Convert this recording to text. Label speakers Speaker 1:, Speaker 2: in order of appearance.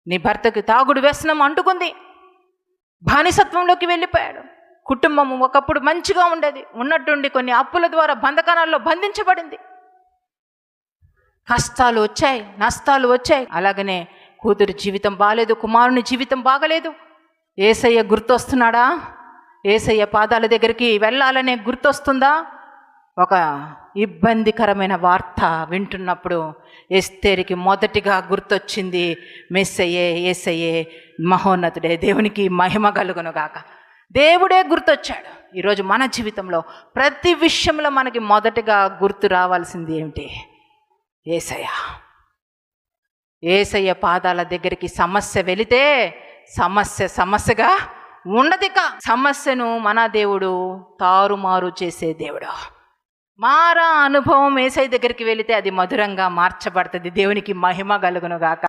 Speaker 1: నీ భర్తకి తాగుడు వ్యసనం అంటుకుంది, బానిసత్వంలోకి వెళ్ళిపోయాడు. కుటుంబం ఒకప్పుడు మంచిగా ఉండేది, ఉన్నట్టుండి కొన్ని అప్పుల ద్వారా బంధకానాల్లో బంధించబడింది. కష్టాలు వచ్చాయి, నష్టాలు వచ్చాయి. అలాగనే కూతురు జీవితం బాగలేదు, కుమారుని జీవితం బాగలేదు. యేసయ్య గుర్తొస్తున్నాడా? యేసయ్య పాదాల దగ్గరికి వెళ్ళాలనే గుర్తొస్తుందా? ఒక ఇబ్బందికరమైన వార్త వింటున్నప్పుడు ఎస్తేరుకి మొదటిగా గుర్తొచ్చింది మెస్సయ్యే, యేసయ్యే, మహోన్నతుడే, దేవునికి మహిమ కలుగునుగాక. దేవుడే గుర్తొచ్చాడు. ఈరోజు మన జీవితంలో ప్రతి విషయంలో మనకి మొదటగా గుర్తు రావాల్సింది ఏమిటి? యేసయ్య. యేసయ్య పాదాల దగ్గరికి సమస్య వెళితే సమస్యగా ఉండదిక. సమస్యను మన దేవుడు తారుమారు చేసే దేవుడు. మారా అనుభవం యేసయ్య దగ్గరికి వెళితే అది మధురంగా మార్చబడుతుంది. దేవునికి మహిమ కలుగునుగాక.